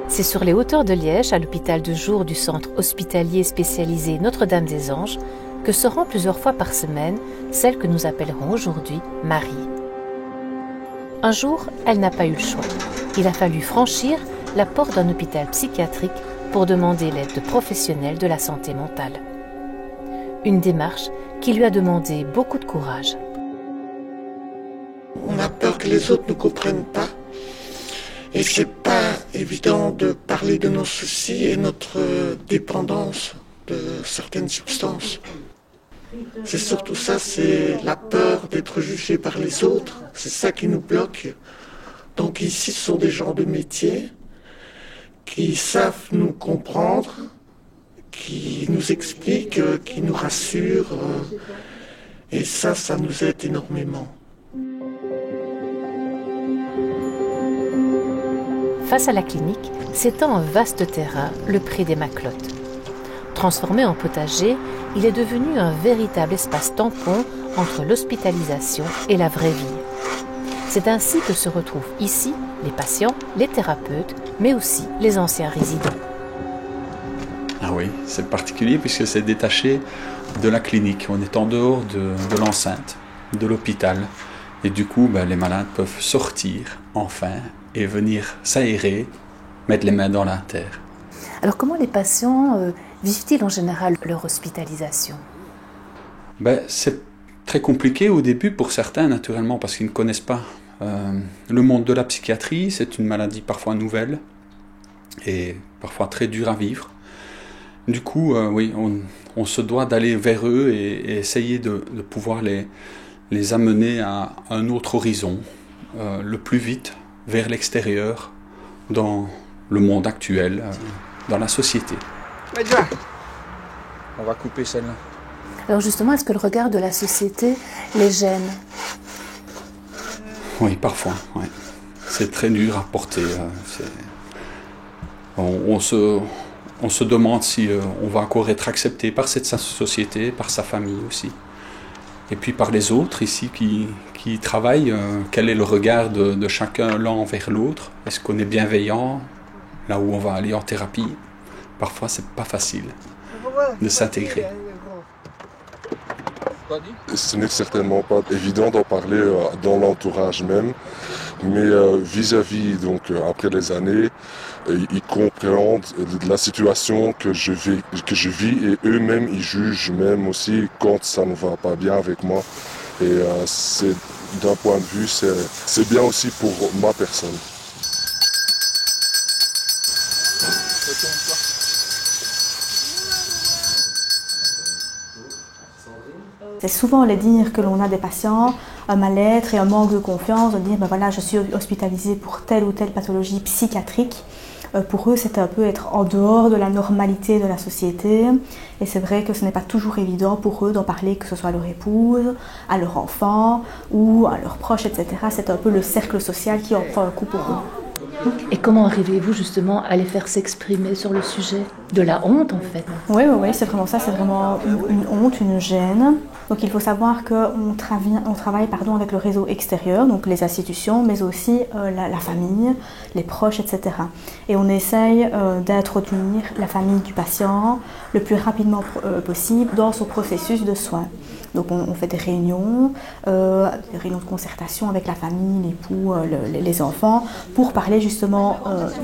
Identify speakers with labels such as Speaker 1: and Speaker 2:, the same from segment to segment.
Speaker 1: C'est sur les hauteurs de Liège, à l'hôpital de jour du centre hospitalier spécialisé Notre-Dame-des-Anges, que se rend plusieurs fois par semaine celle que nous appellerons aujourd'hui Marie. Un jour, elle n'a pas eu le choix. Il a fallu franchir la porte d'un hôpital psychiatrique pour demander l'aide de professionnels de la santé mentale. Une démarche qui lui a demandé beaucoup de courage.
Speaker 2: On a peur que les autres ne comprennent pas. Et c'est pas évident de parler de nos soucis et notre dépendance de certaines substances. C'est surtout ça, c'est la peur d'être jugé par les autres. C'est ça qui nous bloque. Donc ici, ce sont des gens de métier qui savent nous comprendre, qui nous expliquent, qui nous rassurent. Et ça nous aide énormément.
Speaker 1: Face à la clinique, s'étend un vaste terrain, le Pré des Maclottes. Transformé en potager, il est devenu un véritable espace tampon entre l'hospitalisation et la vraie vie. C'est ainsi que se retrouvent ici les patients, les thérapeutes, mais aussi les anciens résidents.
Speaker 3: Ah oui, c'est particulier puisque c'est détaché de la clinique. On est en dehors de l'enceinte, de l'hôpital. Et du coup, les malades peuvent sortir, enfin, et venir s'aérer, mettre les mains dans la terre.
Speaker 1: Alors comment les patients vivent-ils en général leur hospitalisation ?
Speaker 3: C'est très compliqué au début pour certains, naturellement, parce qu'ils ne connaissent pas le monde de la psychiatrie. C'est une maladie parfois nouvelle et parfois très dure à vivre. Du coup, oui, on se doit d'aller vers eux et essayer de pouvoir les amener à un autre horizon, le plus vite vers l'extérieur, dans le monde actuel, dans la société. On va couper celle-là.
Speaker 1: Alors justement, est-ce que le regard de la société les gêne ?
Speaker 3: Oui, parfois. Ouais. C'est très dur à porter. On se demande si on va encore être accepté par cette société, par sa famille aussi. Et puis par les autres ici qui travaillent, quel est le regard de chacun l'un envers l'autre? Est-ce qu'on est bienveillant là où on va aller en thérapie? Parfois, c'est pas facile de s'intégrer.
Speaker 4: Ce n'est certainement pas évident d'en parler dans l'entourage même, mais vis-à-vis, donc après les années, ils comprennent la situation que je vis et eux-mêmes ils jugent même aussi quand ça ne va pas bien avec moi. Et c'est d'un point de vue, c'est bien aussi pour ma personne.
Speaker 5: C'est souvent le dire que l'on a des patients, un mal-être et un manque de confiance, de dire voilà, je suis hospitalisé pour telle ou telle pathologie psychiatrique. Pour eux, c'est un peu être en dehors de la normalité de la société. Et c'est vrai que ce n'est pas toujours évident pour eux d'en parler, que ce soit à leur épouse, à leur enfant ou à leurs proches, etc. C'est un peu le cercle social qui en prend un coup pour eux.
Speaker 1: Et comment arrivez-vous justement à les faire s'exprimer sur le sujet ? De la honte en fait.
Speaker 5: Oui, c'est vraiment ça, c'est vraiment une honte, une gêne. Donc il faut savoir qu'on travaille avec le réseau extérieur, donc les institutions, mais aussi la famille, les proches, etc. Et on essaye d'introduire la famille du patient le plus rapidement possible dans son processus de soins. Donc on fait des réunions de concertation avec la famille, l'époux, les enfants, pour parler justement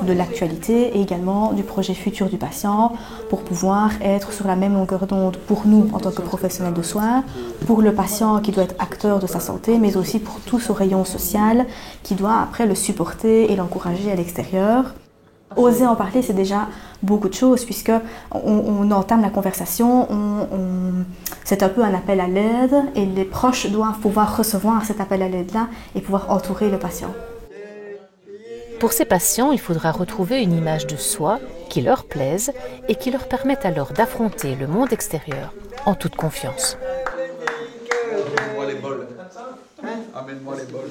Speaker 5: de l'actualité et également du projet futur du patient, pour pouvoir être sur la même longueur d'onde pour nous en tant que professionnels de soins, pour le patient qui doit être acteur de sa santé, mais aussi pour tout ce rayon social qui doit après le supporter et l'encourager à l'extérieur. Oser en parler, c'est déjà beaucoup de choses puisque on entame la conversation, c'est un peu un appel à l'aide et les proches doivent pouvoir recevoir cet appel à l'aide-là et pouvoir entourer le patient.
Speaker 1: Pour ces patients, il faudra retrouver une image de soi qui leur plaise et qui leur permette alors d'affronter le monde extérieur en toute confiance.
Speaker 3: Amène-moi les bols. Amène-moi les bols.